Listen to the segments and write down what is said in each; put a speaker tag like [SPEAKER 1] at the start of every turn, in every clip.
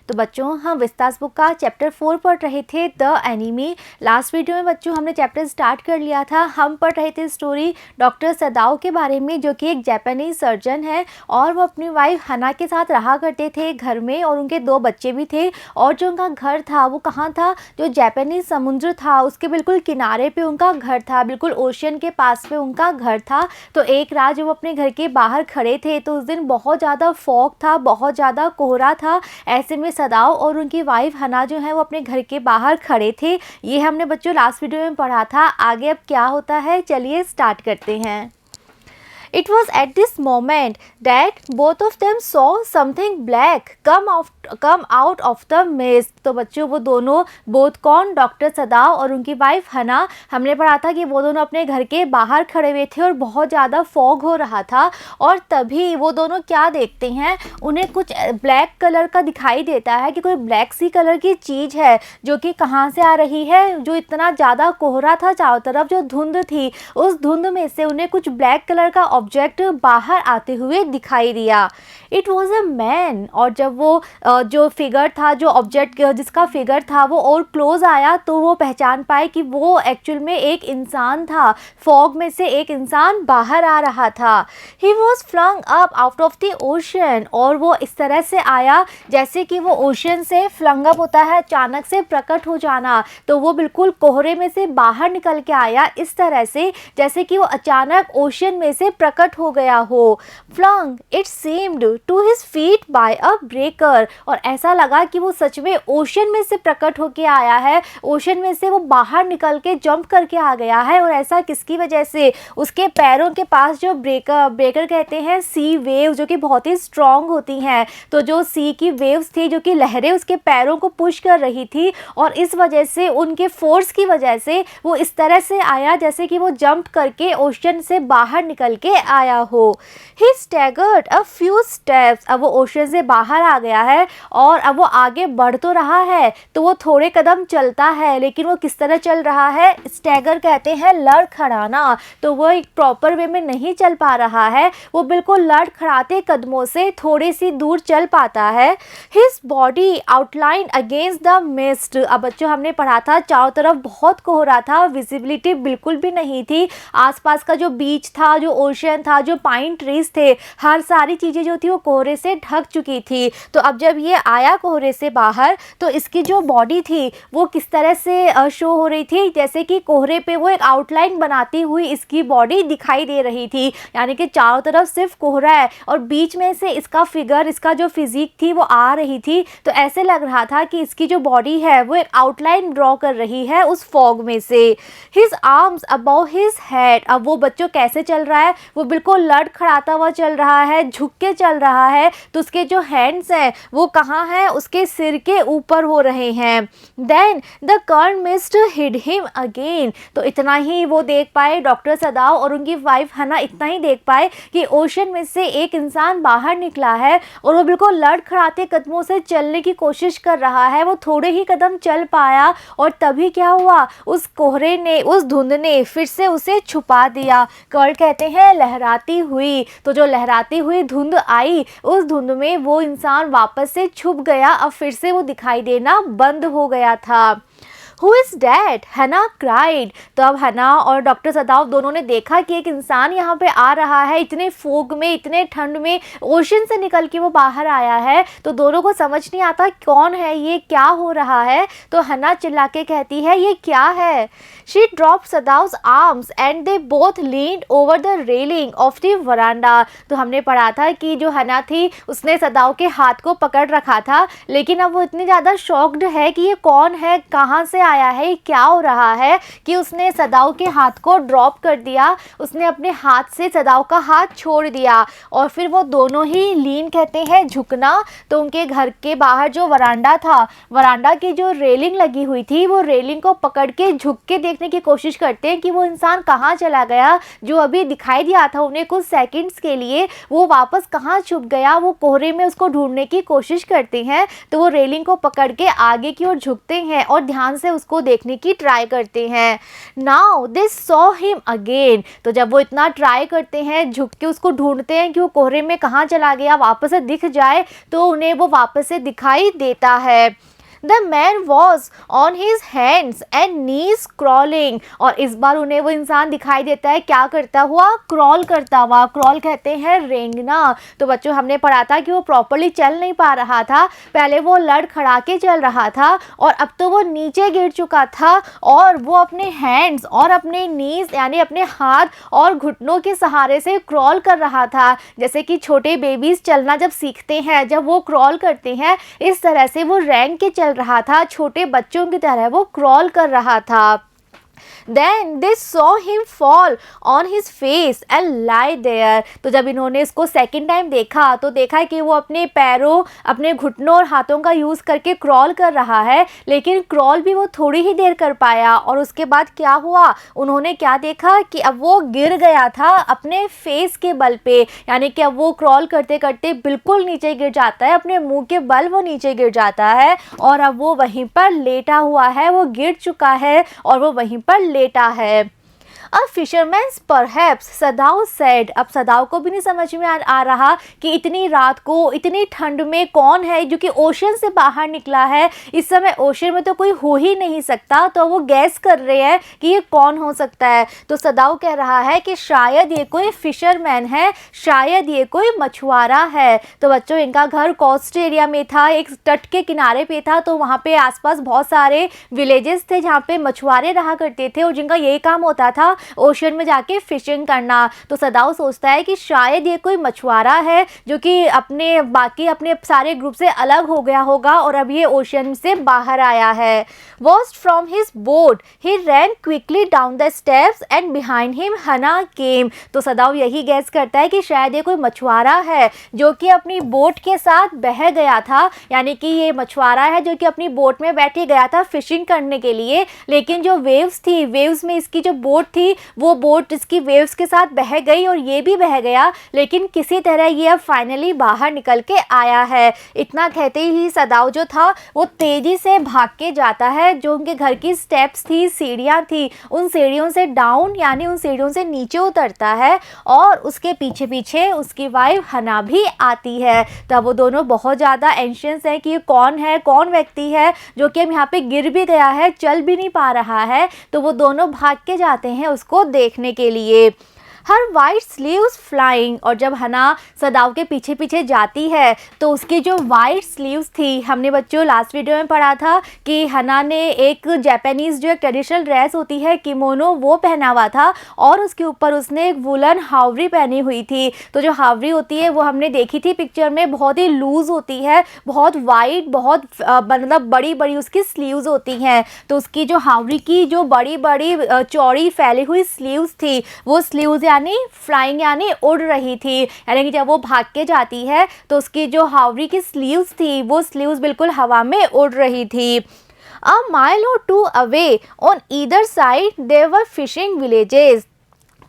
[SPEAKER 1] तो बच्चों हम विस्तास बुक का चैप्टर 4 पढ़ रहे थे, द एनिमी। लास्ट वीडियो में बच्चों हमने चैप्टर स्टार्ट कर लिया था। हम पढ़ रहे थे स्टोरी डॉक्टर सदाओ के बारे में, जो कि एक जापानीज सर्जन है और वो अपनी वाइफ हना के साथ रहा करते थे घर में, और उनके 2 बच्चे भी थे। और जो उनका घर था वो कहाँ था, जो जापानीज समुद्र था उसके बिल्कुल किनारे पे उनका घर था, बिल्कुल ओशियन के पास पे उनका घर था। तो एक रात जब वो अपने घर के बाहर खड़े थे तो उस दिन बहुत ज़्यादा फॉग था, बहुत ज़्यादा कोहरा था। ऐसे में सदाओ और उनकी वाइफ हना जो है वो अपने घर के बाहर खड़े थे। ये हमने बच्चों लास्ट वीडियो में पढ़ा था। आगे अब क्या होता है, चलिए स्टार्ट करते हैं। It was at this moment that both of them saw something black come out of the mist। तो बच्चों वो दोनों, बोथ कौन, डॉक्टर सदाओ और उनकी वाइफ हना, हमने पढ़ा था कि वो दोनों अपने घर के बाहर खड़े हुए थे और बहुत ज़्यादा फॉग हो रहा था। और तभी वो दोनों क्या देखते हैं, उन्हें कुछ ब्लैक कलर का दिखाई देता है कि कोई ब्लैक सी कलर की चीज़ है जो कि कहाँ से आ रही है। जो इतना ज़्यादा कोहरा था चारों तरफ, जो धुंध थी, उस धुंध में से उन्हें कुछ ब्लैक कलर का ऑब्जेक्ट बाहर आते हुए दिखाई दिया। It was a man. और जब वो जो फिगर था, जो ऑब्जेक्ट जिसका फिगर था, वो और क्लोज आया तो वो पहचान पाए कि वो एक्चुअल में एक इंसान था। फॉग में से एक इंसान बाहर आ रहा था। He was flung up out of the ocean. और वो इस तरह से आया जैसे कि वो ओशन से फ्लंग अप होता है, अचानक से प्रकट हो जाना। तो वो बिल्कुल कोहरे में से बाहर निकल के आया इस तरह से जैसे कि वो अचानक ओशन में से प्रकट हो गया हो। Flung it seemed to his feet by a breaker. और ऐसा लगा कि वो सच में ओशन में से प्रकट होके आया है, ओशन में से वो बाहर निकल के जंप करके आ गया है। और ऐसा किसकी वजह से, उसके पैरों के पास जो ब्रेकर कहते हैं सी वेव, जो कि बहुत ही स्ट्रॉन्ग होती हैं। तो जो सी की वेव्स थी, जो कि लहरें उसके पैरों को पुश कर रही थी, और इस वजह से, उनके फोर्स की वजह से वो इस तरह से आया जैसे कि वो जंप करके ओशन से बाहर निकल के आया हो। ही स्टैगर्ड अ फ्यू स्टेप्स। अब वो ओशन से बाहर आ गया है और अब वो आगे बढ़ तो रहा है, तो वो थोड़े कदम चलता है, लेकिन वो किस तरह चल रहा है, स्टैगर कहते हैं लड़खड़ाना। तो वो एक प्रॉपर वे में नहीं चल पा रहा है, वो बिल्कुल लड़खड़ाते कदमों से थोड़ी सी दूर चल पाता है। His body outline against the mist. अब बच्चों हमने पढ़ा था चारों तरफ बहुत कोहरा था, विजिबिलिटी बिल्कुल भी नहीं थी। आसपास का जो बीच था, जो ओशन था, जो पाइन ट्रीज थे, हर सारी चीज़ें जो थी वो कोहरे से ढक चुकी थी। तो अब जब ये आया कोहरे से बाहर, तो इसकी जो बॉडी थी वो किस तरह से शो हो रही थी, जैसे कि कोहरे पे वो एक आउटलाइन बनाती हुई इसकी बॉडी दिखाई दे रही थी। यानी कि चारों तरफ सिर्फ कोहरा है और बीच में से इसका फिगर, इसका जो फिजिक थी वो आ रही थी। तो ऐसे लग रहा था कि इसकी जो बॉडी है वो एक आउटलाइन ड्रॉ कर रही है उस फॉग में से। His arms above his head. अब वो बच्चों कैसे चल रहा है, वो बिल्कुल लड़खड़ाता हुआ चल रहा है, झुक के चल रहा है। तो उसके जो हैंड्स हैं वो कहाँ हैं, उसके सिर के ऊपर हो रहे हैं। देन द कर्न मिस्ट हिड हिम अगेन। तो इतना ही वो देख पाए, डॉक्टर सदाओ और उनकी वाइफ हना इतना ही देख पाए कि ओशन में से एक इंसान बाहर निकला है और वो बिल्कुल लड़खड़ाते कदमों से चलने की कोशिश कर रहा है। वो थोड़े ही कदम चल पाया और तभी क्या हुआ, उस कोहरे ने, उस धुंध ने फिर से उसे छुपा दिया। कर्ल कहते हैं लहराती हुई। तो जो लहराती हुई धुंध आई, उस धुंध में वो इंसान वापस से छुप गया। अब फिर से वो दिखाई देना बंद हो गया था। Who is that? हना क्राइड। तो अब हना और डॉक्टर सदाओ दोनों ने देखा कि एक इंसान यहाँ पे आ रहा है, इतने फोग में, इतने ठंड में, ओशन से निकल के वो बाहर आया है। तो दोनों को समझ नहीं आता कौन है ये, क्या हो रहा है। तो हना चिल्ला के कहती है ये क्या है। She dropped Sadao's arms and they both leaned over the railing of the veranda। तो हमने पढ़ा था कि जो हना थी उसने सदाओ के हाथ को पकड़ रखा था, लेकिन अब वो इतनी ज़्यादा शॉक्ड है कि ये कौन है, कहाँ से आया है, क्या हो रहा है, कि उसने सदाओ के हाथ को ड्रॉप कर दिया। उसने अपने हाथ से सदाओ का हाथ छोड़ दिया और फिर वो दोनों ही लीन कहते हैं झुकना। तो उनके घर के बाहर जो वरांडा था, वरांडा की जो रेलिंग लगी हुई थी, वो रेलिंग को पकड़ के झुक के देखने की कोशिश करते हैं कि वो इंसान कहाँ चला गया, जो अभी दिखाई दिया था उन्हें कुछ सेकंड्स के लिए, वो वापस कहाँ छुप गया। वो कोहरे में उसको ढूंढने की कोशिश करते हैं। तो वो रेलिंग को पकड़ के आगे की ओर झुकते हैं और ध्यान से उसको देखने की ट्राई करते हैं। Now they saw him again, तो जब वो इतना ट्राई करते हैं, झुक के उसको ढूंढते हैं कि वो कोहरे में कहाँ चला गया, वापस से दिख जाए, तो उन्हें वो वापस से दिखाई देता है। The man was on his hands and knees crawling, और इस बार उन्हें वो इंसान दिखाई देता है क्या करता हुआ, क्रॉल करता हुआ। क्रॉल कहते हैं रेंगना। तो बच्चों हमने पढ़ा था कि वो प्रॉपरली चल नहीं पा रहा था, पहले वो लड़खड़ा के चल रहा था और अब तो वो नीचे गिर चुका था और वो अपने हैंड्स और अपने नीज यानी अपने हाथ और घुटनों के सहारे से क्रॉल कर रहा था। जैसे कि छोटे बेबीज चलना जब सीखते हैं, जब वो क्रॉल करते हैं, इस तरह से वो रेंग के चल रहा था, छोटे बच्चों की तरह वो क्रॉल कर रहा था। Then they saw him fall on his face and lie there, तो जब इन्होंने इसको सेकेंड टाइम देखा तो देखा कि वो अपने पैरों, अपने घुटनों और हाथों का यूज़ करके क्रॉल कर रहा है, लेकिन क्रॉल भी वो थोड़ी ही देर कर पाया। और उसके बाद क्या हुआ, उन्होंने क्या देखा कि अब वो गिर गया था अपने फेस के बल पे, यानी कि अब वो क्रॉल करते करते बिल्कुल नीचे गिर जाता है, अपने मुंह के बल वो नीचे गिर जाता है और अब वो वहीं पर लेटा हुआ है, वो गिर चुका है और वो वहीं पर लेटा है। A fisherman's perhaps, सदाव said, अब सदाव को भी नहीं समझ में आ रहा कि इतनी रात को इतनी ठंड में कौन है जो कि ओशन से बाहर निकला है। इस समय ओशन में तो कोई हो ही नहीं सकता, तो वो गैस कर रहे हैं कि ये कौन हो सकता है। तो सदाव कह रहा है कि शायद ये कोई फिशरमैन है, शायद ये कोई मछुआरा है। तो बच्चों इनका घर कोस्ट एरिया में था, एक तट के किनारे पे था, तो वहाँ पे आसपास बहुत सारे विलेजेस थे जहाँ पे मछुआरे रहा करते थे और जिनका यही काम होता था ओशन में जाके फिशिंग करना। तो सदाव सोचता है कि शायद ये कोई मछुआरा है जो कि अपने सारे ग्रुप से अलग हो गया होगा और अब ये ओशन से बाहर आया है। Washed from his boat, he ran quickly down the steps and behind him हना came, तो सदाव यही गैस करता है कि शायद ये कोई मछुआरा है जो कि अपनी बोट के साथ बह गया था, यानी कि ये मछुआरा है जो कि अपनी बोट में बैठ गया था फिशिंग करने के लिए, लेकिन जो वेव्स थी, वेव्स में इसकी जो बोट थी वो बोट इसकी वेव्स के साथ बह गई और ये भी बह गया, लेकिन किसी तरह ये अब फाइनली बाहर निकल के आया है। इतना कहते ही सदाव जो था वो तेजी से भाग के जाता है, जो उनके घर की स्टेप्स थी, सीढ़ियाँ थी, उन सीढ़ियों से डाउन यानी उन सीढ़ियों से नीचे उतरता है और उसके पीछे पीछे उसकी वाइफ हना भी आती है। तब वो दोनों बहुत ज़्यादा एंशियस हैं कि ये कौन है, कौन व्यक्ति है जो कि अब यहाँ पे गिर भी गया है, चल भी नहीं पा रहा है। तो वो दोनों भाग के जाते हैं उसको देखने के लिए। हर वाइट स्लीव्स फ्लाइंग, और जब हना सदाव के पीछे पीछे जाती है तो उसकी जो वाइट स्लीव्स थी, हमने बच्चों लास्ट वीडियो में पढ़ा था कि हना ने एक जापानीज़ जो एक ट्रेडिशनल ड्रेस होती है किमोनो, वो पहना हुआ था और उसके ऊपर उसने एक वुलन हावरी पहनी हुई थी। तो जो हावरी होती है वो हमने देखी थी पिक्चर में, बहुत ही लूज़ होती है, बहुत वाइड, बहुत मतलब बड़ी बड़ी उसकी स्लीव्स होती हैं। तो उसकी जो हावरी की जो बड़ी बड़ी चौड़ी फैली हुई स्लीव्स थी, वो स्लीव्स यानी फ्लाइंग यानी उड़ रही थी, यानी कि जब वो भाग के जाती है तो उसकी जो हावरी की स्लीव्स थी वो स्लीव्स बिल्कुल हवा में उड़ रही थी। A mile or two away on either side there were fishing villages,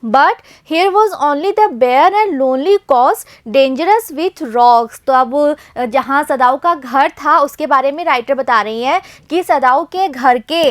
[SPEAKER 1] but here was only the bare and lonely coast dangerous with rocks। तो अब जहाँ सदाव का घर था उसके बारे में राइटर बता रही हैं कि सदाव के घर के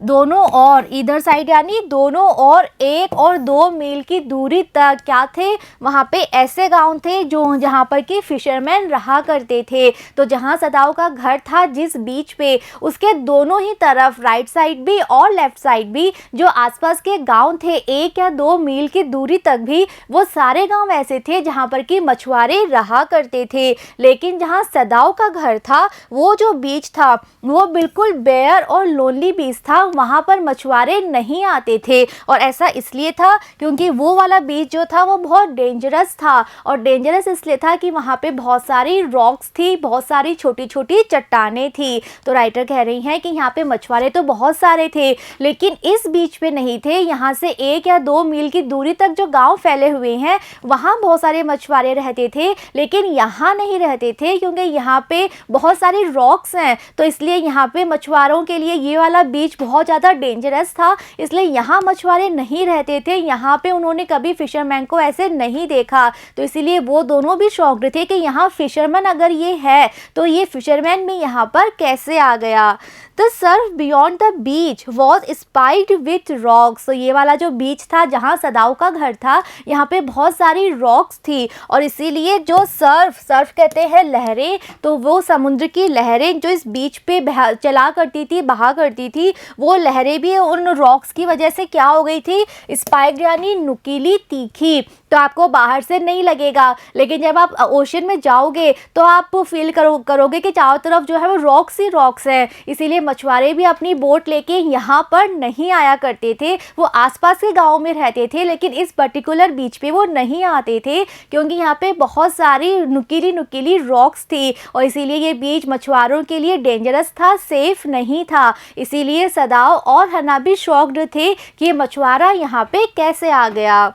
[SPEAKER 1] दोनों और इधर साइड यानी दोनों और 1 और 2 मील की दूरी तक क्या थे, वहाँ पे ऐसे गांव थे जो जहाँ पर कि फिशरमैन रहा करते थे। तो जहाँ सदाव का घर था जिस बीच पे, उसके दोनों ही तरफ राइट साइड भी और लेफ्ट साइड भी जो आसपास के गांव थे 1 या 2 मील की दूरी तक भी, वो सारे गांव ऐसे थे जहां पर कि मछुआरे रहा करते थे। लेकिन जहां सदाव का घर था वो जो बीच था वो बिल्कुल बेयर और लोनली बीच था, वहां पर मछुआरे नहीं आते थे। और ऐसा इसलिए था क्योंकि वो वाला बीच जो था वो बहुत डेंजरस था, और डेंजरस इसलिए था कि वहां पे बहुत सारी रॉक्स थी, बहुत सारी छोटी छोटी चट्टानें थी। तो राइटर कह रही हैं कि यहाँ पे मछुआरे तो बहुत सारे थे लेकिन इस बीच पे नहीं थे। यहाँ से 1 या 2 मील की दूरी तक जो गांव फैले हुए हैं वहां बहुत सारे मछुआरे रहते थे, लेकिन यहाँ नहीं रहते थे क्योंकि यहाँ पे बहुत सारी रॉक्स हैं। तो इसलिए यहाँ पे मछुआरों के लिए ये वाला बीच बहुत ज़्यादा डेंजरस था, इसलिए यहाँ मछुआरे नहीं रहते थे। यहाँ पे उन्होंने कभी फिशरमैन को ऐसे नहीं देखा, तो इसीलिए वो दोनों भी शॉक्ड थे कि यहाँ फिशरमैन अगर ये है तो ये फिशरमैन भी यहाँ पर कैसे आ गया। The Surf beyond the beach was spiked with rocks. तो ये वाला जो बीच था जहाँ सदाओ का घर था, यहाँ पे बहुत सारी रॉक्स थी और इसीलिए जो सर्फ कहते हैं लहरें, तो वो समुद्र की लहरें जो इस बीच पे चला करती थी, बहा करती थी, वो लहरें भी उन रॉक्स की वजह से क्या हो गई थी, स्पाइक्ड यानी नुकीली, तीखी। तो आपको बाहर से नहीं लगेगा, लेकिन जब आप ओशन में जाओगे तो आप फील करोगे कि चारों तरफ जो है वो रॉक्स ही रॉक्स है। इसीलिए मछुआरे भी अपनी बोट लेके यहाँ पर नहीं आया करते थे, वो आसपास के गाँव में रहते थे, लेकिन इस पर्टिकुलर बीच पे वो नहीं आते थे क्योंकि यहाँ पे बहुत सारी नुकीली रॉक्स थी और इसीलिए ये बीच मछुआरों के लिए डेंजरस था, सेफ नहीं था। इसीलिए सदाओ और हना भी शॉक्ड थे कि ये मछुआरा यहाँ पे कैसे आ गया।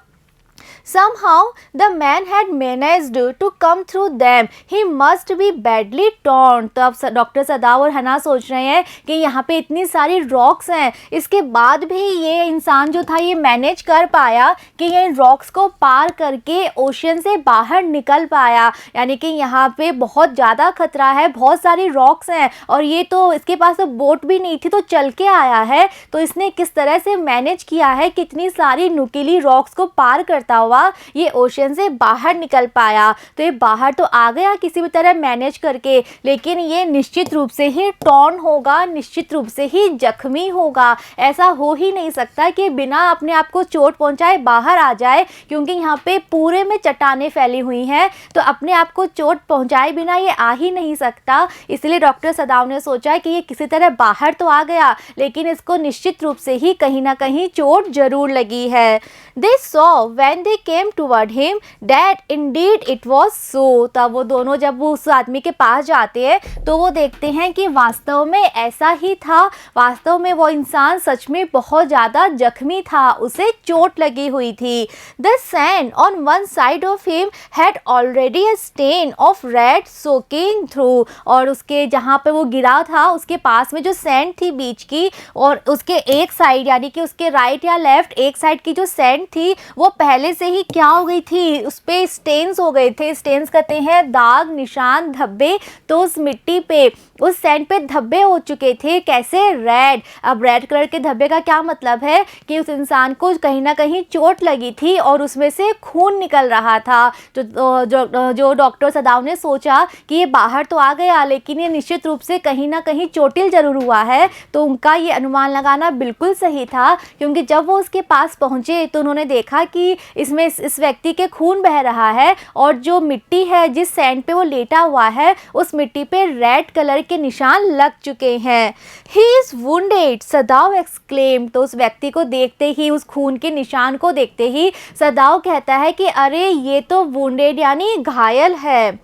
[SPEAKER 1] Somehow the man had managed to come through them. He must be badly torn. तो अब डॉक्टर सदाओ और हना सोच रहे हैं कि यहाँ पे इतनी सारी रॉक्स हैं, इसके बाद भी ये इंसान जो था ये मैनेज कर पाया कि ये रॉक्स को पार करके ओशन से बाहर निकल पाया। यानी कि यहाँ पे बहुत ज़्यादा खतरा है, बहुत सारी रॉक्स हैं और ये तो इसके पास तो बोट भी नहीं थी, तो चल के आया है। तो इसने किस तरह से मैनेज किया है, कितनी सारी नुकीली रॉक्स को पार करता हुआ ये ओशन से बाहर निकल पाया। तो ये बाहर तो आ गया किसी भी तरह मैनेज करके, लेकिन ये निश्चित रूप से ही टॉर्न होगा, निश्चित रूप से ही जख्मी होगा। ऐसा हो ही नहीं सकता कि बिना अपने आप को चोट पहुंचाए बाहर आ जाए, क्योंकि यहाँ पे पूरे में चट्टानें फैली हुई हैं, तो अपने आप को चोट पहुंचाए बिना ये आ ही नहीं सकता। इसलिए डॉक्टर सदाओ ने सोचा कि ये किसी तरह बाहर तो आ गया, लेकिन इसको निश्चित रूप से ही कहीं ना कहीं चोट जरूर लगी है। They saw when they came toward him that indeed it was so. तब वो दोनों जब वो उस आदमी के पास जाते हैं तो वो देखते हैं कि वास्तव में ऐसा ही था, वास्तव में वो इंसान सच में बहुत ज़्यादा जख्मी था, उसे चोट लगी हुई थी। The sand on one side of him had already a stain of red soaking through. और उसके जहाँ पे वो गिरा था उसके पास में जो सैंड थी बीच की, और उसके एक साइड यानी कि उसके राइट या लेफ्ट एक साइड की जो सैंड थी वो पहले से ही क्या हो गई थी, उस पे स्टेन्स हो गए थे। स्टेन्स कहते हैं दाग, निशान, धब्बे। तो उस मिट्टी पे, उस सैंड पे धब्बे हो चुके थे। कैसे? रेड। अब रेड कलर के धब्बे का क्या मतलब है कि उस इंसान को कहीं ना कहीं चोट लगी थी और उसमें से खून निकल रहा था। जो डॉक्टर सदाओ ने सोचा कि ये बाहर तो आ गया, लेकिन ये निश्चित रूप से कहीं ना कहीं चोटिल जरूर हुआ है, तो उनका ये अनुमान लगाना बिल्कुल सही था, क्योंकि जब वो उसके पास पहुंचे तो उन्होंने देखा कि इसमें इस व्यक्ति के खून बह रहा है और जो मिट्टी है, जिस सैंड पे वो लेटा हुआ है, उस मिट्टी पे रेड कलर के निशान लग चुके हैं। He is wounded, Sadao exclaim. तो उस व्यक्ति को देखते ही, उस खून के निशान को देखते ही सदाओ कहता है कि अरे ये तो wounded यानी घायल है।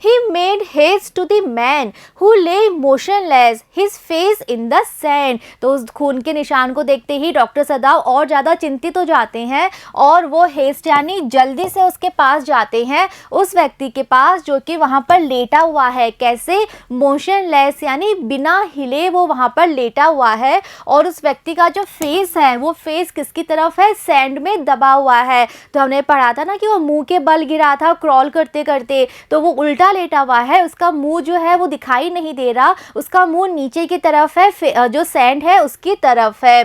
[SPEAKER 1] He made haste to the man who lay motionless, his face in the sand. तो उस खून के निशान को देखते ही डॉक्टर सदाओ और ज़्यादा चिंतित हो जाते हैं और वो हेस्ट यानी जल्दी से उसके पास जाते हैं, उस व्यक्ति के पास जो कि वहाँ पर लेटा हुआ है। कैसे? मोशनलेस यानी बिना हिले वो वहाँ पर लेटा हुआ है और उस व्यक्ति का जो फेस है वो फेस किसकी तरफ है? सैंड में दबा हुआ है। तो हमने पढ़ा था ना कि वो मुंह के बल गिरा था क्रॉल करते करते, तो वो उल्टा लेटा हुआ है, उसका मुंह जो है वो दिखाई नहीं दे रहा, उसका मुंह नीचे की तरफ है, जो सैंड है उसकी तरफ है।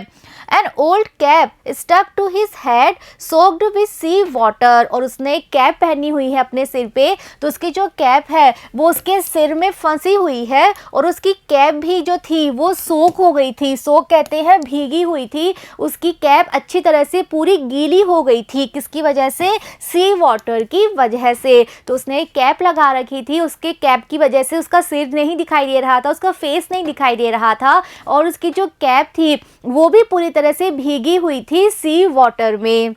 [SPEAKER 1] An old cap stuck to his head soaked with sea water. और उसने एक कैप पहनी हुई है अपने सिर पे, तो उसकी जो कैप है वो उसके सिर में फंसी हुई है और उसकी कैप भी जो थी वो सोक हो गई थी। सोक कहते हैं भीगी हुई थी। उसकी कैप अच्छी तरह से पूरी गीली हो गई थी। किसकी वजह से? सी वाटर की वजह से। तो उसने एक कैप लगा रखी थी, उसके कैप की वजह से उसका सिर नहीं दिखाई दे रहा था, उसका फेस नहीं दिखाई दे रहा था और उसकी जो कैप थी वो भी पूरी तरह से भीगी हुई थी सी वाटर में।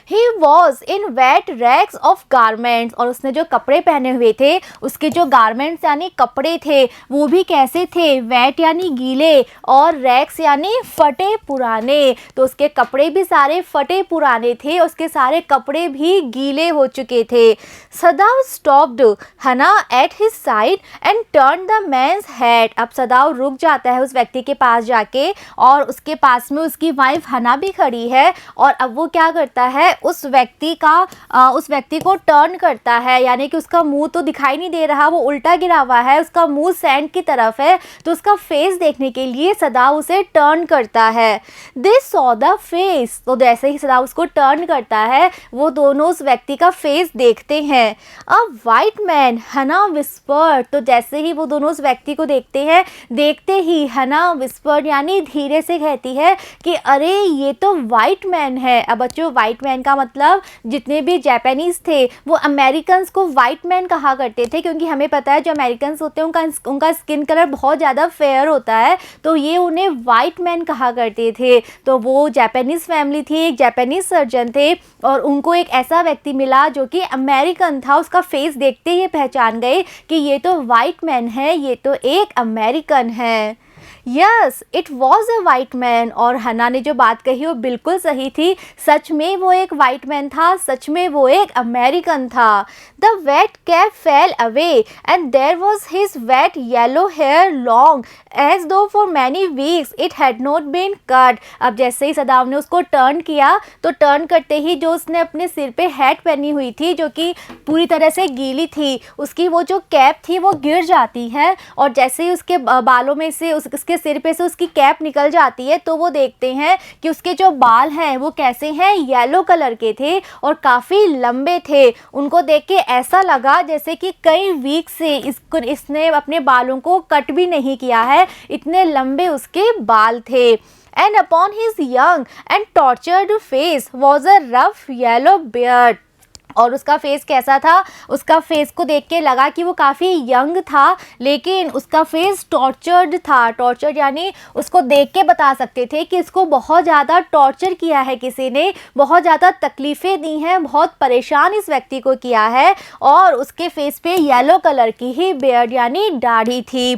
[SPEAKER 1] He was in wet rags of garments. और उसने जो कपड़े पहने हुए थे उसके जो गारमेंट्स यानी कपड़े थे वो भी कैसे थे? वेट यानी गीले और रैग्स यानी फटे पुराने। तो उसके कपड़े भी सारे फटे पुराने थे, उसके सारे कपड़े भी गीले हो चुके थे। Sadao stopped Hana at his side and turn the man's head. अब सदाव रुक जाता है उस व्यक्ति के पास जाके और उसके पास में उसकी वाइफ हना भी खड़ी है और अब वो क्या करता है उस व्यक्ति को टर्न करता है, यानी कि उसका मुंह तो दिखाई नहीं दे रहा, वो उल्टा गिरा हुआ है, उसका मुंह सैंड की तरफ है, तो उसका फेस देखने के लिए सदाव उसे टर्न करता है। दे सॉ द फेस, तो जैसे ही सदाव उसको टर्न करता है वो दोनों उस व्यक्ति का फेस देखते हैं। अ वाइट मैन, हना विस्पर, तो जैसे ही वो दोनों उस व्यक्ति को देखते हैं, देखते ही हना विस्पर यानी धीरे से कहती है कि अरे ये तो वाइट मैन है। अब बच्चों वाइट मैन का मतलब जितने भी जापानीज थे वो अमेरिकन्स को वाइट मैन कहा करते थे, क्योंकि हमें पता है जो अमेरिकन्स होते हैं उनका स्किन कलर बहुत ज़्यादा फेयर होता है, तो ये उन्हें वाइट मैन कहा करते थे। तो वो जापानीज फैमिली थी, एक जापानीज सर्जन थे और उनको एक ऐसा व्यक्ति मिला जो कि अमेरिकन था। उसका फेस देखते ही पहचान गए कि ये तो वाइट मैन है, ये तो एक अमेरिकन है। Yes it was a white man, और हना ने जो बात कही वो बिल्कुल सही थी, सच में वो एक वाइट मैन था, सच में वो एक अमेरिकन था। The wet cap fell away and there was his wet yellow hair long as though for many weeks it had not been cut. अब जैसे ही सदाव ने उसको टर्न किया तो टर्न करते ही जो उसने अपने सिर पे हैट पहनी हुई थी जो कि पूरी तरह से गीली थी, उसकी वो जो कैप थी वो गिर जाती है, और जैसे ही उसके बालों में से उसके सिर पे से उसकी कैप निकल जाती है तो वो देखते हैं कि उसके जो बाल हैं वो कैसे हैं, येलो कलर के थे और काफ़ी लंबे थे। उनको देख के ऐसा लगा जैसे कि कई वीक से इसने अपने बालों को कट भी नहीं किया है, इतने लंबे उसके बाल थे। And upon his young and tortured face was a rough yellow beard, और उसका फेस कैसा था, उसका फेस को देख के लगा कि वो काफ़ी यंग था, लेकिन उसका फेस टॉर्चर्ड था। टॉर्चर्ड यानी उसको देख के बता सकते थे कि इसको बहुत ज़्यादा टॉर्चर किया है, किसी ने बहुत ज़्यादा तकलीफ़ें दी हैं, बहुत परेशान इस व्यक्ति को किया है, और उसके फेस पे येलो कलर की ही बियर्ड यानी दाढ़ी थी।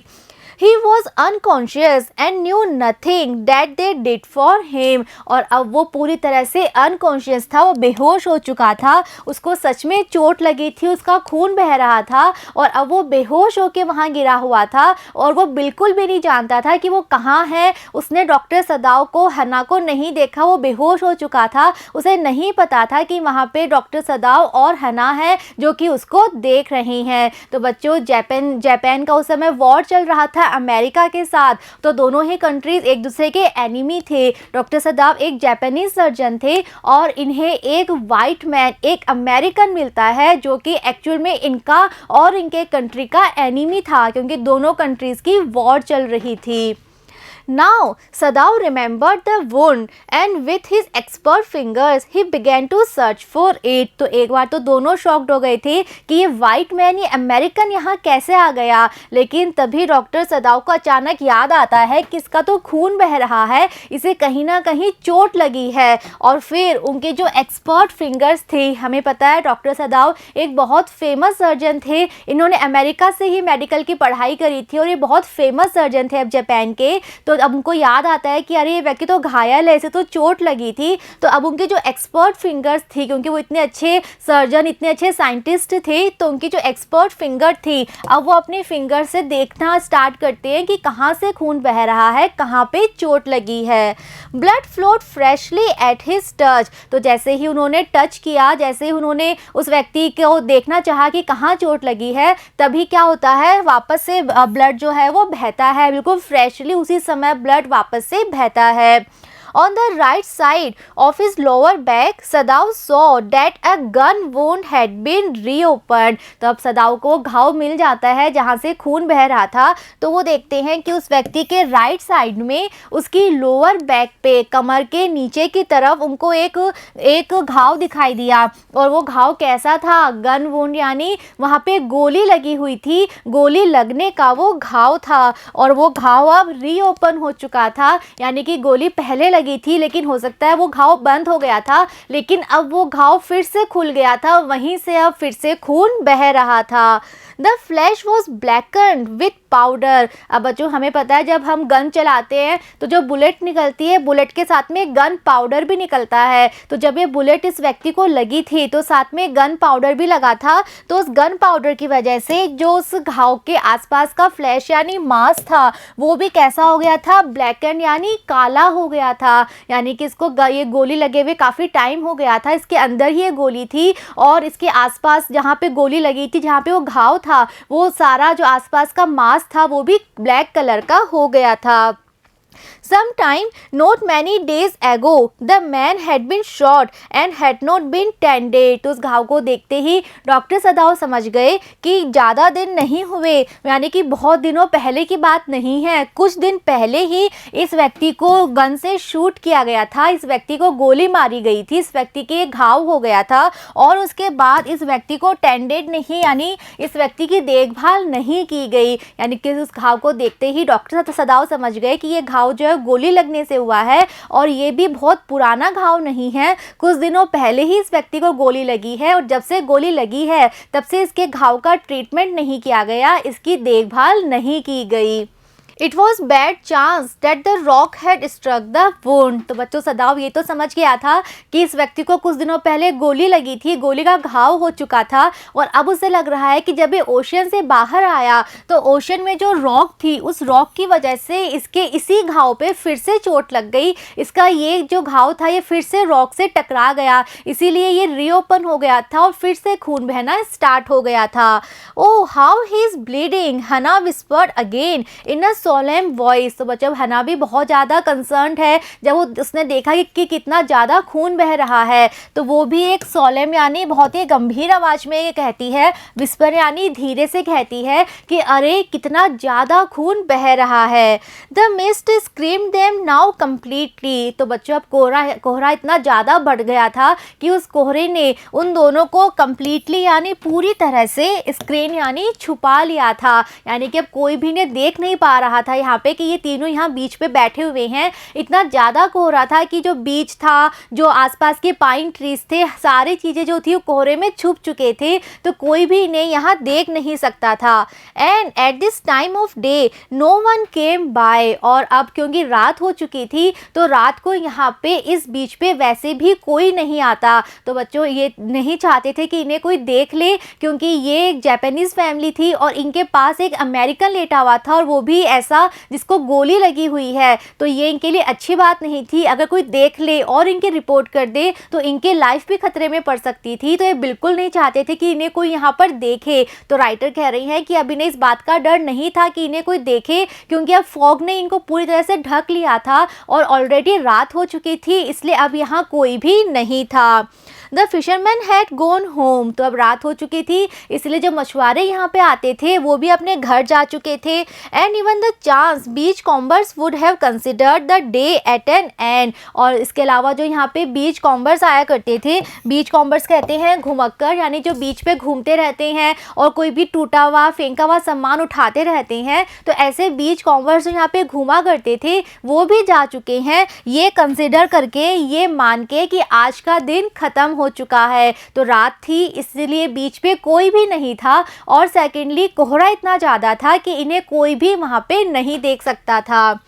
[SPEAKER 1] He was unconscious and knew nothing that they did for him, और अब वो पूरी तरह से अनकॉन्शियस था, वो बेहोश हो चुका था, उसको सच में चोट लगी थी, उसका खून बह रहा था और अब वो बेहोश होके वहाँ गिरा हुआ था और वो बिल्कुल भी नहीं जानता था कि वो कहाँ है। उसने डॉक्टर सदाव को, हना को नहीं देखा, वो बेहोश हो चुका था, उसे नहीं पता था कि वहाँ पे डॉक्टर सदाव और हना है जो कि उसको देख रही हैं। तो बच्चों जापान का उस समय वॉर चल रहा था अमेरिका के साथ, तो दोनों ही कंट्रीज एक दूसरे के एनिमी थे। डॉक्टर सदाव एक जापानीज सर्जन थे और इन्हें एक वाइट मैन, एक अमेरिकन मिलता है जो कि एक्चुअल में इनका और इनके कंट्री का एनिमी था, क्योंकि दोनों कंट्रीज की वॉर चल रही थी। Now Sadao remembered the wound and with his expert fingers he began to search for it। तो एक बार तो दोनों शॉक्ड हो गए थे कि ये वाइट मैन, ये अमेरिकन यहाँ कैसे आ गया, लेकिन तभी डॉक्टर सदाव को अचानक याद आता है कि इसका तो खून बह रहा है, इसे कहीं ना कहीं चोट लगी है। और फिर उनके जो एक्सपर्ट फिंगर्स थे, हमें पता है डॉक्टर सदाव एक बहुत फेमस सर्जन थे, इन्होंने अमेरिका से ही मेडिकल की पढ़ाई करी थी और ये बहुत फेमस सर्जन थे अब जापान के। तो अब उनको याद आता है कि अरे ये व्यक्ति तो घायल है, इसे तो चोट लगी थी। तो अब उनके जो एक्सपर्ट फिंगर्स थी, क्योंकि वो इतने अच्छे सर्जन, इतने अच्छे साइंटिस्ट थे, तो उनकी जो एक्सपर्ट फिंगर थी अब वो अपने फिंगर से देखना स्टार्ट करते हैं कि कहाँ से खून बह रहा है, कहाँ पे चोट लगी है। Blood flowed freshly at his touch, तो जैसे ही उन्होंने टच किया, जैसे ही उन्होंने उस व्यक्ति को देखना चाहा कि कहाँ चोट लगी है, तभी क्या होता है, वापस से ब्लड जो है वो बहता है, बिल्कुल फ्रेशली उसी समय ब्लड वापस से बहता है। On the right side of his lower back, सदाव saw that a gun wound had been reopened। तो अब सदाव को घाव मिल जाता है जहाँ से खून बह रहा था, तो वो देखते हैं कि उस व्यक्ति के राइट साइड में उसकी लोअर बैक पे, कमर के नीचे की तरफ उनको एक घाव दिखाई दिया। और वो घाव कैसा था, गन वुंड यानी वहाँ पे गोली लगी हुई थी, गोली लगने का वो घाव था, और वो घाव अब रीओपन हो चुका था, यानी कि गोली पहले लगी थी लेकिन हो सकता है वो घाव बंद हो गया था, लेकिन अब वो घाव फिर से खुल गया था, वहीं से अब फिर से खून बह रहा था। The flash was blackened with powder. अब बच्चों हमें पता है जब हम गन चलाते हैं तो जो बुलेट निकलती है, बुलेट के साथ में गन पाउडर भी निकलता है। तो जब ये बुलेट इस व्यक्ति को लगी थी तो साथ में गन पाउडर भी लगा था। तो उस गन पाउडर की वजह से जो उस घाव के आसपास का फ्लैश यानी मांस था वो भी कैसा हो गया था, ब्लैकन यानी काला हो गया था। यानी कि इसको ये गोली लगे हुए काफ़ी टाइम हो गया था, इसके अंदर ही ये गोली थी और इसके आसपास जहाँ पे गोली लगी थी, जहाँ पे वो घाव था, वो सारा जो आसपास का मांस था वो भी ब्लैक कलर का हो गया था। Sometime, not many days ago, the man had been shot and had not been tended। तो उस घाव को देखते ही डॉक्टर सदाओ समझ गए कि ज़्यादा दिन नहीं हुए, यानी कि बहुत दिनों पहले की बात नहीं है, कुछ दिन पहले ही इस व्यक्ति को गन से शूट किया गया था, इस व्यक्ति को गोली मारी गई थी, इस व्यक्ति के घाव हो गया था और उसके बाद इस व्यक्ति को टेंडेड नहीं यानी इस व्यक्ति की देखभाल नहीं की गई। यानी कि उस घाव को देखते ही डॉक्टर सदाओ समझ गए कि ये घाव जो है गोली लगने से हुआ है और ये भी बहुत पुराना घाव नहीं है, कुछ दिनों पहले ही इस व्यक्ति को गोली लगी है और जब से गोली लगी है तब से इसके घाव का ट्रीटमेंट नहीं किया गया, इसकी देखभाल नहीं की गई। It was bad chance that the rock had struck the wound. तो बच्चों सदाव ये तो समझ गया था कि इस व्यक्ति को कुछ दिनों पहले गोली लगी थी, गोली का घाव हो चुका था और अब उसे लग रहा है कि जब ये ओशन से बाहर आया तो ओशन में जो रॉक थी उस रॉक की वजह से इसके इसी घाव पे फिर से चोट लग गई, इसका ये जो घाव था ये फिर से रॉक से टकरा गया, इसीलिए ये रीओपन हो गया था और फिर से खून बहना स्टार्ट हो गया था। ओ हाउ ही इज ब्लीडिंग, हना whispered again in a solemn voice. तो बच्चों हना भी बहुत ज़्यादा कंसर्न्ड है, जब उसने देखा कि कितना ज़्यादा खून बह रहा है तो वो भी एक सोलेम यानी बहुत ही गंभीर आवाज़ में ये कहती है, विस्पर यानी धीरे से कहती है कि अरे कितना ज़्यादा खून बह रहा है। The mist scream them now completely. तो बच्चों अब कोहरा इतना ज़्यादा बढ़ गया था कि उस कोहरे ने उन दोनों को कम्प्लीटली यानी पूरी तरह से स्क्रीन यानी छुपा लिया था, यानी कि अब कोई भी ने देख नहीं पा रहा था यहाँ पे कि ये तीनों यहाँ बीच पे बैठे हुए हैं। इतना ज़्यादा कोहरा था कि जो बीच था, जो आसपास के पाइन ट्रीज थे, सारी चीज़ें जो थी वो कोहरे में छुप चुके थे, तो कोई भी इन्हें यहाँ देख नहीं सकता था। And at this time of day no one came by. और अब क्योंकि रात हो चुकी थी तो रात को यहाँ पे इस बीच पे वैसे भी कोई नहीं आता। तो बच्चों ये नहीं चाहते थे कि इन्हें कोई देख ले, क्योंकि ये एक जापानीज़ फैमिली थी और इनके पास एक अमेरिकन लेटा हुआ था और वो भी ऐसा जिसको गोली लगी हुई है, तो ये इनके लिए अच्छी बात नहीं थी। अगर कोई देख ले और इनकी रिपोर्ट कर दे तो इनके लाइफ भी खतरे में पड़ सकती थी, तो ये बिल्कुल नहीं चाहते थे कि इन्हें कोई यहाँ पर देखे। तो राइटर कह रही हैं कि अब इन्हें इस बात का डर नहीं था कि इन्हें कोई देखे, क्योंकि अब फॉग ने इनको पूरी तरह से ढक लिया था और ऑलरेडी रात हो चुकी थी, इसलिए अब यहाँ कोई भी नहीं था। The fisherman had gone home. तो अब रात हो चुकी थी, इसलिए जो मछुआरे यहाँ पे आते थे वो भी अपने घर जा चुके थे। And even the chance beach combers would have considered the day at an end. और इसके अलावा जो यहाँ पे बीच कॉम्बर्स आया करते थे, बीच कॉम्बर्स कहते हैं घुमक्कर, यानी जो बीच पे घूमते रहते हैं और कोई भी टूटा हुआ फेंका हुआ सामान उठाते रहते हैं, तो ऐसे बीच कॉम्बर्स जो यहाँ पे घूमा करते थे वो भी जा चुके हैं, ये कंसिडर करके, ये मान के कि आज का दिन ख़त्म हो चुका है। तो रात थी इसलिए बीच पे कोई भी नहीं था और सेकेंडली कोहरा इतना ज़्यादा था कि इन्हें कोई भी वहाँ पे नहीं देख सकता था।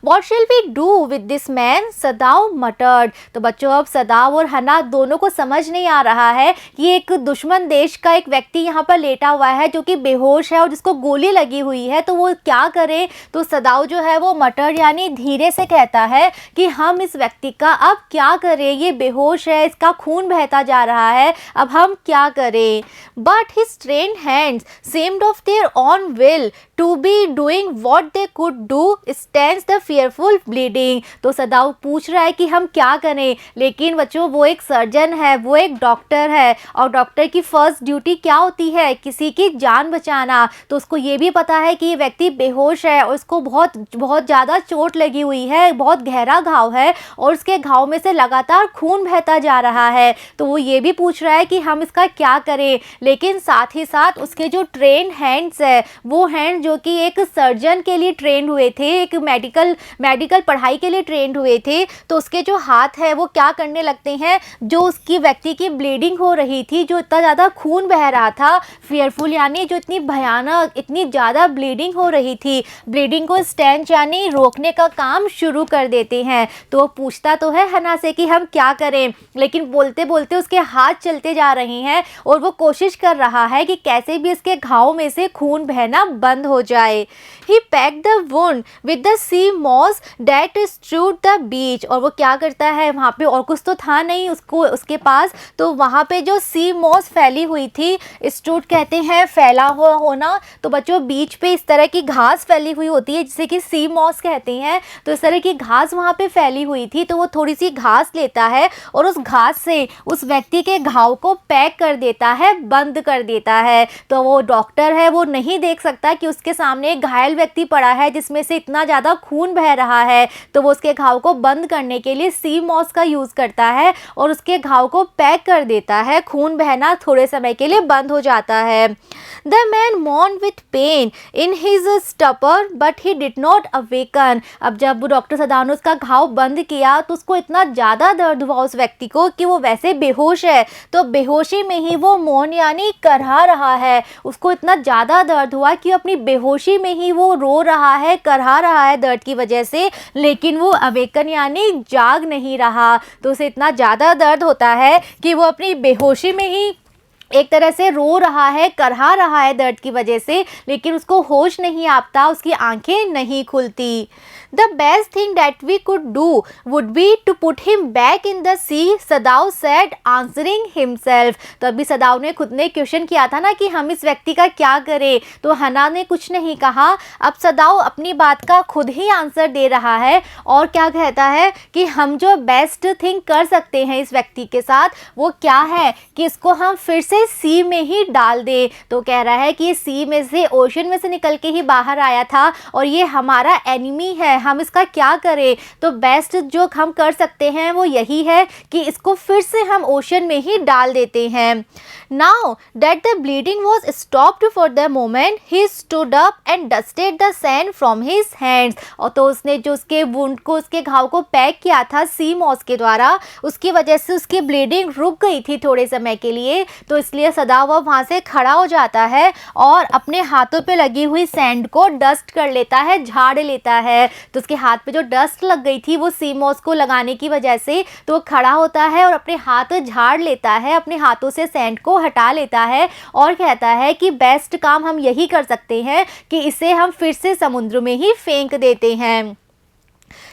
[SPEAKER 1] What shall we do with this man? सदाव मटर्ड। तो बच्चों अब सदाव और हना दोनों को समझ नहीं आ रहा है कि एक दुश्मन देश का एक व्यक्ति यहाँ पर लेटा हुआ है जो कि बेहोश है और जिसको गोली लगी हुई है, तो वो क्या करे। तो सदाव जो है वो मटर्ड यानी धीरे से कहता है कि हम इस व्यक्ति का अब क्या करें, ये बेहोश है, इसका खून बहता जा रहा है, अब हम क्या करें। But his trained hands seemed of their own will to be doing what they could do stands the fearful bleeding। तो सदाव पूछ रहा है कि हम क्या करें, लेकिन बच्चों वो एक सर्जन है, वो एक डॉक्टर है और डॉक्टर की फर्स्ट ड्यूटी क्या होती है, किसी की जान बचाना। तो उसको ये भी पता है कि ये व्यक्ति बेहोश है और उसको बहुत बहुत ज़्यादा चोट लगी हुई है, बहुत गहरा घाव है और उसके घाव में से लगातार खून बहता जा रहा है। तो वो ये भी पूछ रहा है कि हम इसका क्या करें, लेकिन साथ ही साथ उसके जो ट्रेन हैंड्स है, वो हैंड जो कि एक सर्जन के लिए ट्रेन हुए थे, एक मेडिकल मेडिकल पढ़ाई के लिए ट्रेंड हुए थे, तो उसके जो हाथ है वो क्या करने लगते हैं, जो उसकी व्यक्ति की ब्लीडिंग हो रही थी, जो इतना ज़्यादा खून बह रहा था, फियरफुल यानी जो इतनी भयानक, इतनी ज़्यादा ब्लीडिंग हो रही थी, ब्लीडिंग को स्टेंच यानी रोकने का काम शुरू कर देते हैं। तो वो पूछता तो है हना से कि हम क्या करें, लेकिन बोलते बोलते उसके हाथ चलते जा रहे हैं और वो कोशिश कर रहा है कि कैसे भी इसके घाव में से खून बहना बंद हो जाए। He packed the wound with the sea moss that strewed the beach. और वो क्या करता है, वहाँ पे और कुछ तो था नहीं उसके पास, तो वहाँ पे जो सी मॉस फैली हुई थी, स्ट्रूड कहते हैं फैला हुआ होना, तो बच्चों बीच पे इस तरह की घास फैली हुई होती है जिसे कि सी मॉस कहते हैं। तो इस तरह की घास वहाँ पे फैली हुई थी, तो वो थोड़ी सी घास लेता है और उस घास से उस व्यक्ति के घाव को पैक कर देता है, बंद कर देता है। तो वो डॉक्टर है, वो नहीं देख सकता कि उसके सामने एक घायल व्यक्ति पड़ा है जिसमें से इतना ज़्यादा खून बह रहा है, तो वो उसके घाव को बंद करने के लिए सी मॉस का यूज़ करता है और उसके घाव को पैक कर देता है, खून बहना थोड़े समय के लिए बंद हो जाता है। The man mourned with pain in his stupor but he did not awaken। अब जब वो डॉक्टर सदाव ने उसका घाव बंद किया तो उसको इतना ज़्यादा दर्द हुआ उस व्यक्ति को कि वो वैसे बेहोश है, तो बेहोशी में ही वो मौन यानी करहा रहा है। उसको इतना ज़्यादा दर्द हुआ कि अपनी बेहोशी में ही वो रो रहा है, करहा रहा है दर्द की वजह से, लेकिन वो अवेकन यानी जाग नहीं रहा। तो उसे इतना ज़्यादा दर्द होता है कि वो अपनी बेहोशी में ही एक तरह से रो रहा है, करहा रहा है दर्द की वजह से, लेकिन उसको होश नहीं आता, उसकी आंखें नहीं खुलती। The best thing that we could do would be to put him back in the sea, सदाव said answering himself। तो अभी सदाव ने खुद ने क्वेश्चन किया था ना कि हम इस व्यक्ति का क्या करें, तो हना ने कुछ नहीं कहा। अब सदाव अपनी बात का खुद ही आंसर दे रहा है और क्या कहता है कि हम जो बेस्ट थिंग कर सकते हैं इस व्यक्ति के साथ वो क्या है कि इसको हम फिर से सी में ही डाल दे। तो कह रहा है कि ये सी में से, ओशन में से निकल के ही बाहर आया था और ये हमारा एनिमी है, हम इसका क्या करें। तो बेस्ट जो हम कर सकते हैं वो यही है कि इसको फिर से हम ओशन में ही डाल देते हैं। Now that the bleeding was stopped for the moment he stood up and dusted the sand from his hands. और तो उसने जो उसके वुंड को, उसके घाव को पैक किया था सी मॉस के द्वारा, उसकी वजह से उसकी ब्लीडिंग रुक गई थी थोड़े समय के लिए, तो इसलिए सदाव वहाँ से खड़ा हो जाता है और अपने हाथों पे लगी हुई सैंड को डस्ट कर लेता है, झाड़ लेता है। तो उसके हाथ पे जो डस्ट लग गई थी वो सी मॉस को लगाने की वजह से, तो वो खड़ा होता है और अपने हाथ झाड़ लेता है, अपने हाथों से सैंड को हटा लेता है और कहता है कि बेस्ट काम हम यही कर सकते हैं कि इसे हम फिर से समुद्र में ही फेंक देते हैं।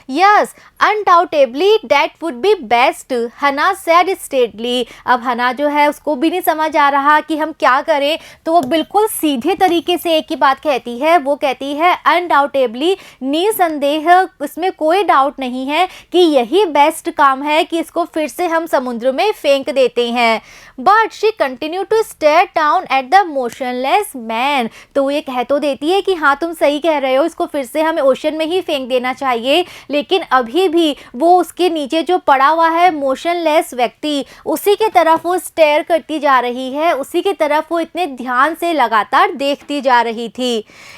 [SPEAKER 1] Yes, undoubtedly that would be best, हना said steadily। अब हना जो है उसको भी नहीं समझ आ रहा कि हम क्या करें, तो वो बिल्कुल सीधे तरीके से एक ही बात कहती है। वो कहती है undoubtedly, निसंदेह, इसमें कोई डाउट नहीं है कि यही बेस्ट काम है कि इसको फिर से हम समुद्र में फेंक देते हैं। But she continue to stare down at the motionless man. तो वो ये कह तो देती है कि हाँ तुम सही कह रहे हो, इसको फिर से हमें ओशन में ही फेंक देना चाहिए, लेकिन अभी भी वो उसके नीचे जो पड़ा हुआ है मोशनलेस व्यक्ति, उसी के तरफ वो स्टेयर करती जा रही है, उसी की तरफ वो इतने ध्यान से लगातार देखती जा रही थी।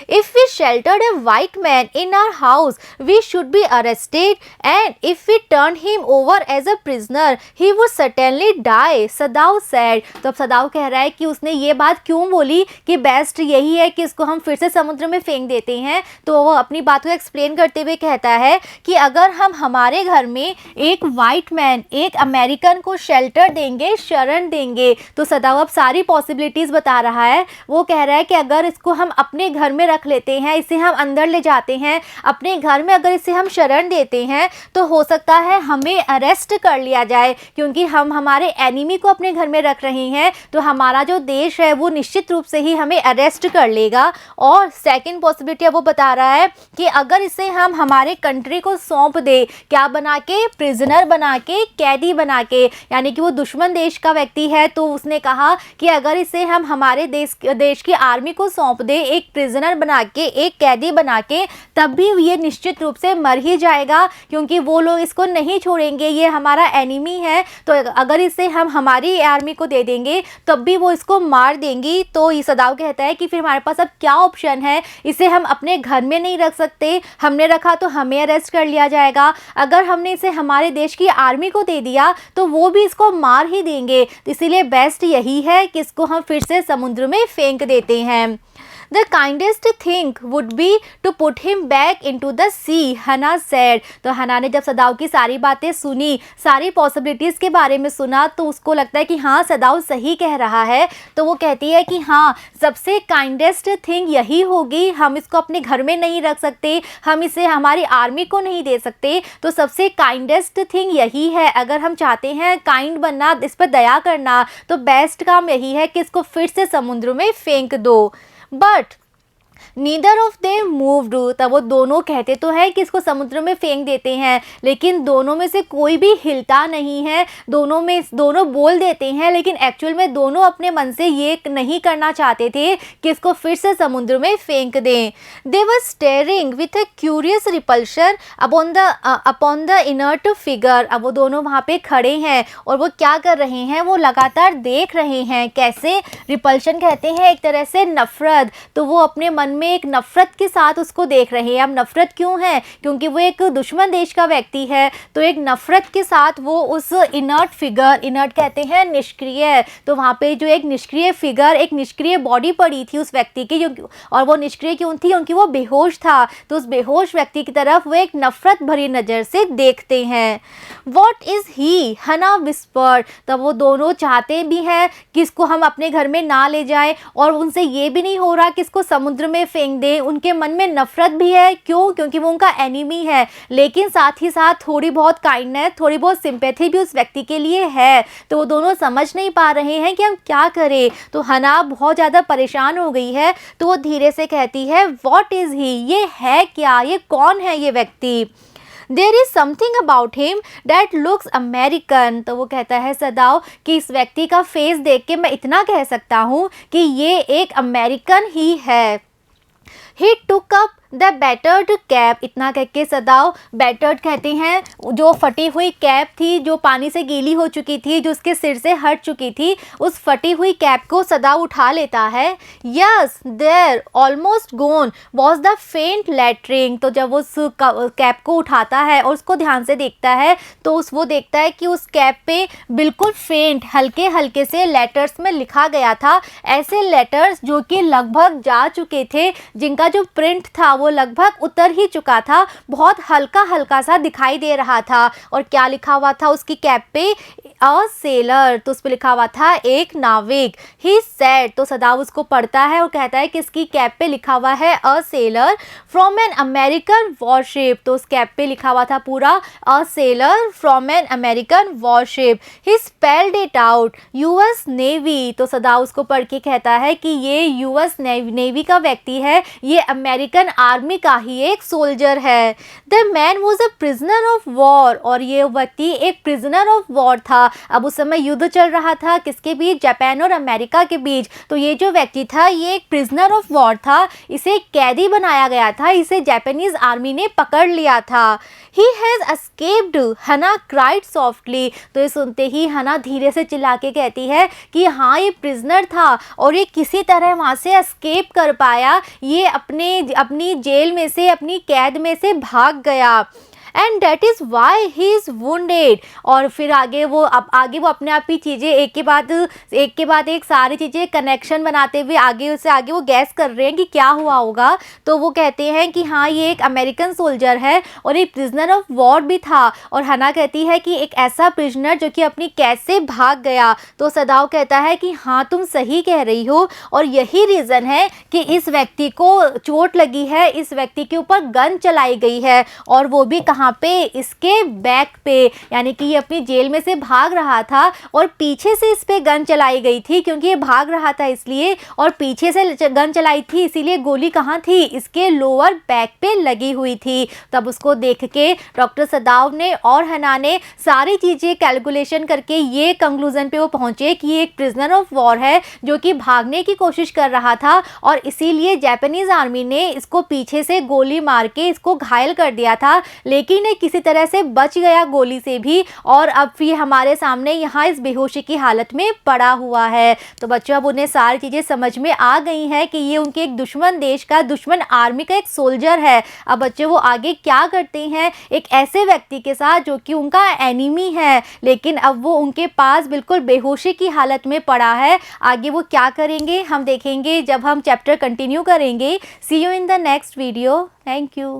[SPEAKER 1] If we sheltered a white man in our house we should be arrested and if we turn him over as a prisoner he would certainly die, Sadao said. तो अब सदाव कह रहा है कि उसने ये बात क्यों बोली कि बेस्ट यही है कि इसको हम फिर से समुद्र में फेंक देते हैं। तो वो अपनी बात को एक्सप्लेन करते हुए कहता है कि अगर हम हमारे घर में एक वाइट मैन, एक अमेरिकन को शेल्टर देंगे, शरण देंगे, तो सदाव अब सारी पॉसिबिलिटीज़ बता रहा है। वो कह रहा है कि अगर इसको हम अपने घर में रख लेते हैं, इसे हम अंदर ले जाते हैं अपने घर में, अगर इसे हम शरण देते हैं तो हो सकता है हमें अरेस्ट कर लिया जाए, क्योंकि हम हमारे एनिमी को अपने घर में रख रहे हैं, तो हमारा जो देश है वो निश्चित रूप से ही हमें अरेस्ट कर लेगा। और सेकंड पॉसिबिलिटी वो बता रहा है कि अगर इसे हम हमारे कंट्री को सौंप दे, क्या बना के, प्रिजनर बना के, कैदी बना के, यानी कि वो दुश्मन देश का व्यक्ति है, तो उसने कहा कि अगर इसे हम हमारे देश की आर्मी को सौंप दे, एक प्रिजनर बना के, एक कैदी बना के, तब भी ये निश्चित रूप से मर ही जाएगा, क्योंकि वो लोग इसको नहीं छोड़ेंगे, ये हमारा एनिमी है। तो अगर इसे हम हमारी आर्मी आर्मी को दे देंगे तब भी वो इसको मार देंगी। तो ये सदाव कहता है कि फिर हमारे पास अब क्या ऑप्शन है, इसे हम अपने घर में नहीं रख सकते, हमने रखा तो हमें अरेस्ट कर लिया जाएगा, अगर हमने इसे हमारे देश की आर्मी को दे दिया तो वो भी इसको मार ही देंगे, तो इसीलिए बेस्ट यही है कि इसको हम फिर से समुद्र में फेंक देते हैं। The kindest thing would be to put him back into the sea, हना said। तो हना ने जब सदाव की सारी बातें सुनी, सारी पॉसिबिलिटीज़ के बारे में सुना, तो उसको लगता है कि हाँ सदाव सही कह रहा है। तो वो कहती है कि हाँ सबसे काइंडेस्ट थिंग यही होगी, हम इसको अपने घर में नहीं रख सकते, हम इसे हमारी आर्मी को नहीं दे सकते, तो सबसे काइंडेस्ट थिंग यही है। अगर हम चाहते हैं काइंड बनना, इस पर दया करना, तो बेस्ट काम यही है कि इसको फिर से समुद्र में फेंक दो। But neither of them moved. तब वो दोनों कहते तो हैं कि इसको समुद्र में फेंक देते हैं, लेकिन दोनों में से कोई भी हिलता नहीं है। दोनों बोल देते हैं, लेकिन एक्चुअल में दोनों अपने मन से ये नहीं करना चाहते थे कि इसको फिर से समुद्र में फेंक दें। They were staring with a curious repulsion upon the inert figure. अब वो दोनों वहाँ पे खड़े हैं और वो क्या कर रहे हैं, वो लगातार देख रहे हैं। कैसे? रिपल्शन कहते हैं एक तरह से नफरत। तो वो अपने मन में एक नफरत के साथ उसको देख रहे हैं। अब नफरत क्यों है? क्योंकि वो एक दुश्मन देश का व्यक्ति है, तो एक नफरत के साथ वो उस इनर्ट फिगर, इनर्ट कहते हैं निष्क्रिय, तो वहाँ पे जो एक निष्क्रिय फिगर, एक निष्क्रिय बॉडी पड़ी थी उस व्यक्ति की, और वो निष्क्रिय क्यों थी? क्योंकि वो बेहोश था। तो उस बेहोश व्यक्ति की तरफ वो एक नफरत भरी नज़र से देखते हैं। वॉट इज़ ही, हना विस्पर। तब वो दोनों चाहते भी हैं कि इसको हम अपने घर में ना ले जाएं, और उनसे ये भी नहीं हो रहा कि इसको समुद्र में फेंक दें। उनके मन में नफरत भी है। क्यों? क्योंकि वो उनका एनिमी है, लेकिन साथ ही साथ थोड़ी बहुत काइंडनेस, थोड़ी बहुत सिंपैथी भी उस व्यक्ति के लिए है। तो वो दोनों समझ नहीं पा रहे हैं कि हम क्या करें। तो हना बहुत ज़्यादा परेशान हो गई है, तो वो धीरे से कहती है व्हाट इज़ ही, ये है क्या, ये कौन है ये व्यक्ति? There is something about him that looks American. तो वो कहता है सदाव कि इस व्यक्ति का फेस देख के मैं इतना कह सकता हूँ कि ये एक अमेरिकन ही है। He took up the battered cap. इतना कह के सदाव, बैटर्ड कहते हैं जो फटी हुई कैप थी, जो पानी से गीली हो चुकी थी, जो उसके सिर से हट चुकी थी, उस फटी हुई कैप को सदाव उठा लेता है। Yes there almost gone was the faint lettering. तो जब उस कैप को उठाता है और उसको ध्यान से देखता है, तो वो देखता है कि उस कैप पे बिल्कुल फेंट, हल्के हल्के से लेटर्स में लिखा गया था। ऐसे लेटर्स जो कि लगभग जा चुके थे, जिनका जो प्रिंट था वो लगभग उतर ही चुका था, बहुत हल्का हल्का सा दिखाई दे रहा था। और क्या लिखा हुआ था उसकी कैप पे? A seller. तो उस पर लिखा हुआ था एक नाविक। He said. तो सदाव उसको पढ़ता है और कहता है कि इसकी कैप पे लिखा हुआ है a seller from an American worship. तो उस कैप पे लिखा हुआ था पूरा a seller from an American worship. He spelled it out US navy. तो सदाव उसको पढ़ के कहता है कि ये यूएस नेवी का व्यक्ति है, ये अमेरिकन आर्मी का ही एक सोल्जर है। The man was a prisoner of war. और ये व्यक्ति एक प्रिजनर ऑफ वॉर था। अब उस समय युद्ध चल रहा था, किसके बीच? जापान और अमेरिका के बीच। तो ये जो व्यक्ति था ये एक प्रिजनर ऑफ वॉर था, इसे कैदी बनाया गया था, इसे जापानीज आर्मी ने पकड़ लिया था। ही हैज़ एस्केप्ड, हना क्राइड सॉफ्टली। तो ये सुनते ही हना धीरे से चिल्ला के कहती है कि हाँ ये प्रिजनर था और ये किसी तरह वहाँ से एस्केप कर पाया, ये अपनी जेल में से, अपनी कैद में से भाग गया। And that is why he is wounded. और फिर आगे वो अपने आप ही चीज़ें एक के बाद एक सारी चीज़ें कनेक्शन बनाते हुए आगे वो गैस कर रहे हैं कि क्या हुआ होगा। तो वो कहते हैं कि हाँ ये एक अमेरिकन सोल्जर है और एक प्रिजनर ऑफ वॉर भी था। और हना कहती है कि एक ऐसा प्रिजनर जो कि अपनी कैद से भाग गया। तो सदाव कहता है कि हाँ तुम सही कह रही हो, और यही रीज़न है कि इस व्यक्ति को चोट लगी है, इस व्यक्ति के ऊपर गन चलाई गई है, और वो भी कहाँ पे? इसके बैक पे। यानी कि ये अपनी जेल में से भाग रहा था और पीछे से इस पे गन चलाई गई थी, क्योंकि ये भाग रहा था इसलिए, और पीछे से गन चलाई थी इसीलिए गोली कहाँ थी? इसके लोअर बैक पे लगी हुई थी। तब उसको देख के डॉक्टर सदाव ने और हना ने सारी चीज़ें कैलकुलेशन करके ये कंक्लूजन पे वो पहुँचे कि ये एक प्रिजनर ऑफ वॉर है जो कि भागने की कोशिश कर रहा था, और इसीलिए जापानीज आर्मी ने इसको पीछे से गोली मार के इसको घायल कर दिया था। लेकिन लेकिन ये किसी तरह से बच गया गोली से भी और अब फिर हमारे सामने यहाँ इस बेहोशी की हालत में पड़ा हुआ है। तो बच्चों अब उन्हें सारी चीज़ें समझ में आ गई हैं कि ये उनके एक दुश्मन देश का, दुश्मन आर्मी का एक सोल्जर है। अब बच्चों वो आगे क्या करते हैं एक ऐसे व्यक्ति के साथ जो कि उनका एनिमी है, लेकिन अब वो उनके पास बिल्कुल बेहोशी की हालत में पड़ा है। आगे वो क्या करेंगे हम देखेंगे जब हम चैप्टर कंटिन्यू करेंगे। See you in the next video. Thank you.